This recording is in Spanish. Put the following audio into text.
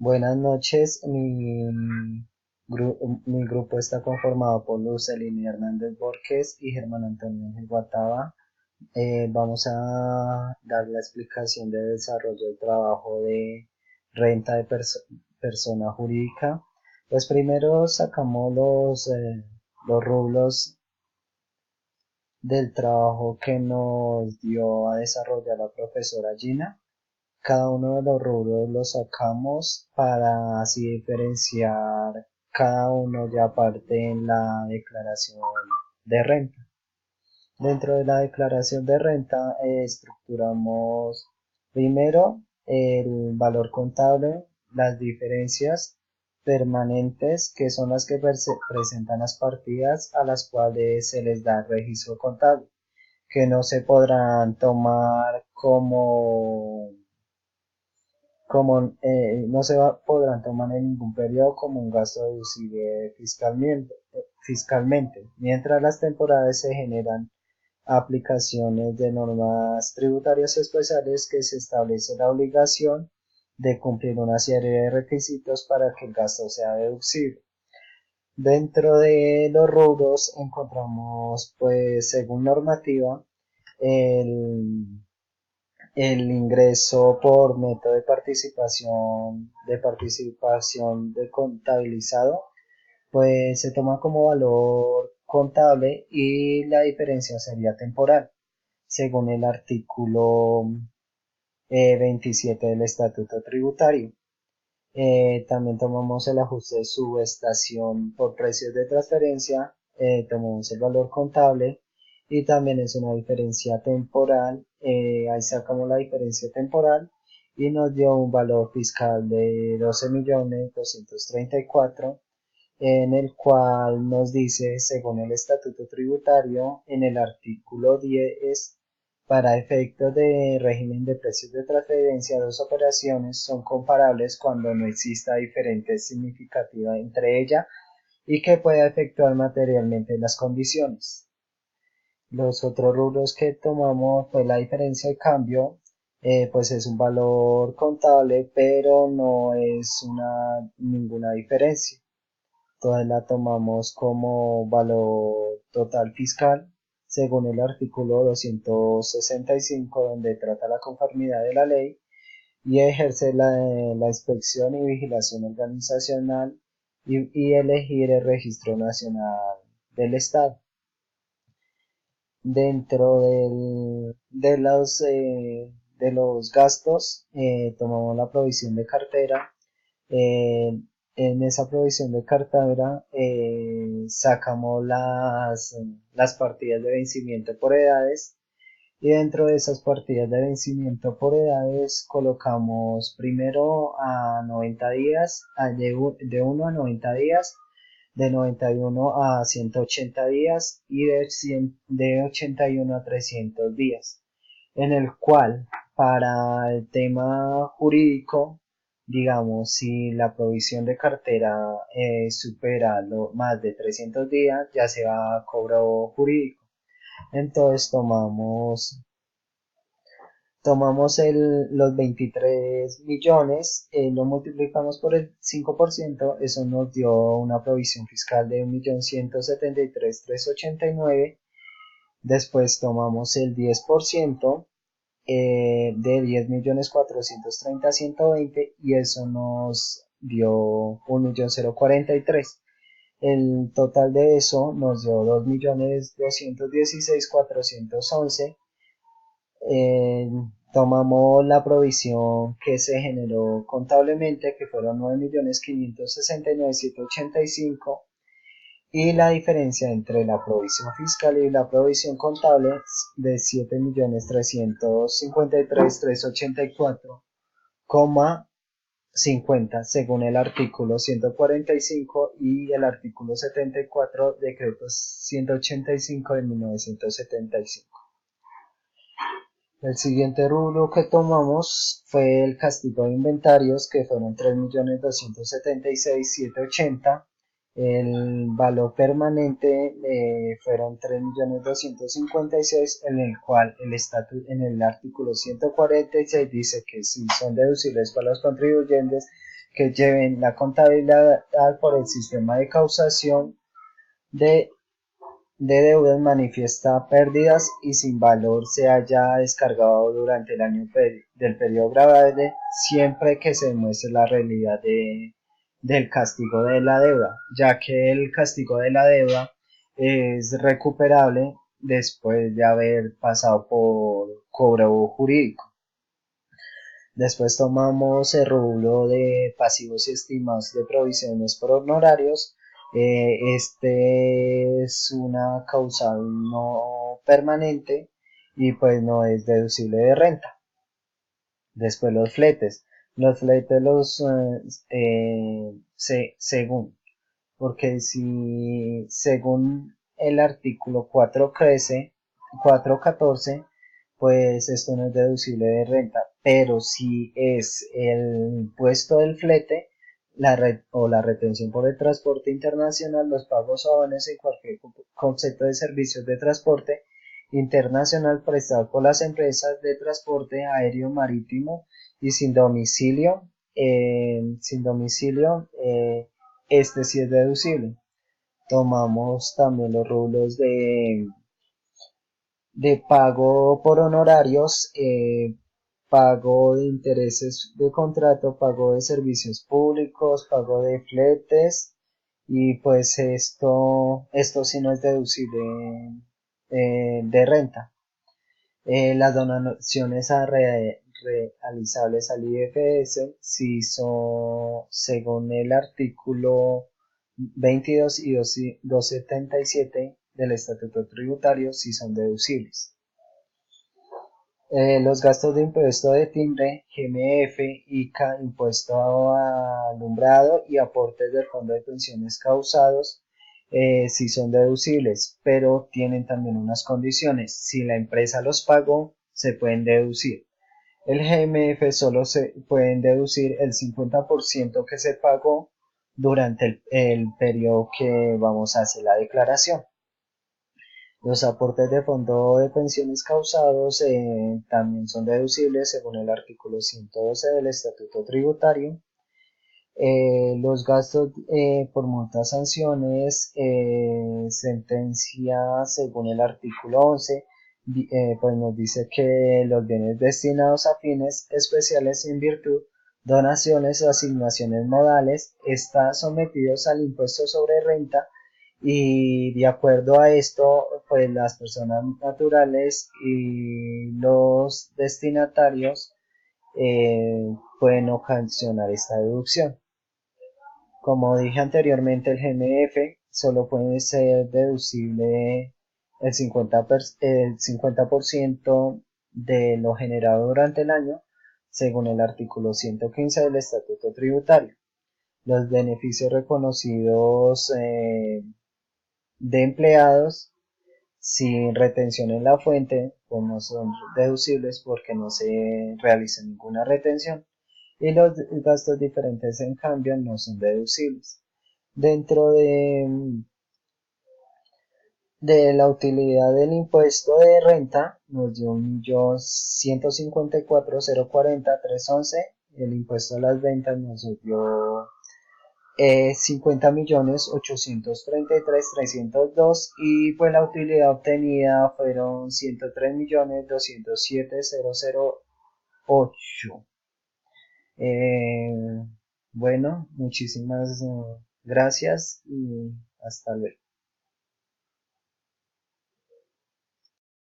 Buenas noches, mi grupo está conformado por Lucelini Hernández Borges y Germán Antonio Ángel Guataba. Vamos a dar la explicación de desarrollo del trabajo de renta de persona jurídica. Pues primero sacamos los rublos del trabajo que nos dio a desarrollar la profesora Gina. Cada uno de los rubros los sacamos para así diferenciar cada uno ya aparte en la declaración de renta. Dentro de la declaración de renta estructuramos primero el valor contable, las diferencias permanentes que son las que presentan las partidas a las cuales se les da el registro contable, que no se podrán tomar no podrán tomar en ningún periodo como un gasto deducible fiscalmente, mientras las temporales se generan aplicaciones de normas tributarias especiales que se establece la obligación de cumplir una serie de requisitos para que el gasto sea deducible. Dentro de los rubros encontramos, pues, según normativa, el el ingreso por método de participación de contabilizado, pues se toma como valor contable y la diferencia sería temporal, según el artículo 27 del Estatuto Tributario. También tomamos el ajuste de subestación por precios de transferencia, tomamos el valor contable y también es una diferencia temporal. Ahí sacamos la diferencia temporal y nos dio un valor fiscal de 12.234.000, en el cual nos dice, según el Estatuto Tributario, en el artículo 10, para efectos de régimen de precios de transferencia, dos operaciones son comparables cuando no exista diferencia significativa entre ellas y que pueda efectuar materialmente las condiciones. Los otros rubros que tomamos fue la diferencia de cambio, pues es un valor contable, pero no es ninguna diferencia. Entonces la tomamos como valor total fiscal, según el artículo 265, donde trata la conformidad de la ley y ejerce la inspección y vigilación organizacional y elegir el registro nacional del Estado. Dentro de los gastos, tomamos la provisión de cartera. eh, en esa provisión de cartera sacamos las partidas de vencimiento por edades, y dentro de esas partidas de vencimiento por edades colocamos primero a 90 días, de 1 a 90 días, de 91 a 180 días y de 81 a 300 días, en el cual para el tema jurídico, digamos, si la provisión de cartera supera más de 300 días, ya se va a cobro jurídico. Entonces tomamos los 23 millones, lo multiplicamos por el 5%, eso nos dio una provisión fiscal de 1.173.389. Después tomamos el 10%, de 10.430.120, y eso nos dio 1.043. El total de eso nos dio 2.216.411. Tomamos la provisión que se generó contablemente, que fueron 9.569.785, y la diferencia entre la provisión fiscal y la provisión contable de 7.353.384,50, según el artículo 145 y el artículo 74, decreto 185 de 1975. El siguiente rubro que tomamos fue el castigo de inventarios, que fueron 3.276.780. El valor permanente fueron 3.256.000, en el cual en el artículo 146 dice que si son deducibles para los contribuyentes que lleven la contabilidad por el sistema de causación de, de deudas manifiesta pérdidas y sin valor se haya descargado durante el año del periodo grabable, siempre que se demuestre la realidad del castigo de la deuda, ya que el castigo de la deuda es recuperable después de haber pasado por cobro jurídico. Después tomamos el rubro de pasivos y estimados de provisiones por honorarios. Este es una causal no permanente y pues no es deducible de renta. Después los fletes. Los fletes según, porque si según el artículo 414, pues esto no es deducible de renta, pero si es el impuesto del flete o la retención por el transporte internacional, los pagos o abonos en cualquier concepto de servicios de transporte internacional prestado por las empresas de transporte aéreo marítimo y sin domicilio, este sí es deducible. Tomamos también los rubros de pago por honorarios, pago de intereses de contrato, pago de servicios públicos, pago de fletes y pues esto sí no es deducible de renta. Las donaciones realizables al IFS si son según el artículo 22 y 277 del Estatuto Tributario si son deducibles. Los gastos de impuesto de timbre, GMF, ICA, impuesto a alumbrado y aportes del fondo de pensiones causados sí son deducibles, pero tienen también unas condiciones. Si la empresa los pagó, se pueden deducir. El GMF solo se pueden deducir el 50% que se pagó durante el periodo que vamos a hacer la declaración. Los aportes de fondo de pensiones causados también son deducibles según el artículo 112 del Estatuto Tributario. Los gastos por multas, sanciones, sentencia según el artículo 11, pues nos dice que los bienes destinados a fines especiales en virtud, donaciones o asignaciones modales están sometidos al impuesto sobre renta y de acuerdo a esto, pues las personas naturales y los destinatarios pueden ocasionar esta deducción. Como dije anteriormente, el GMF solo puede ser deducible el 50% de lo generado durante el año, según el artículo 115 del Estatuto Tributario. Los beneficios reconocidos de empleados sin retención en la fuente, pues no son deducibles porque no se realiza ninguna retención y los gastos diferentes en cambio no son deducibles. Dentro de la utilidad del impuesto de renta nos dio 1.154.040.311, el impuesto a las ventas nos dio 50.833.302 y pues la utilidad obtenida fueron 103.207.008. Bueno, muchísimas gracias y hasta luego.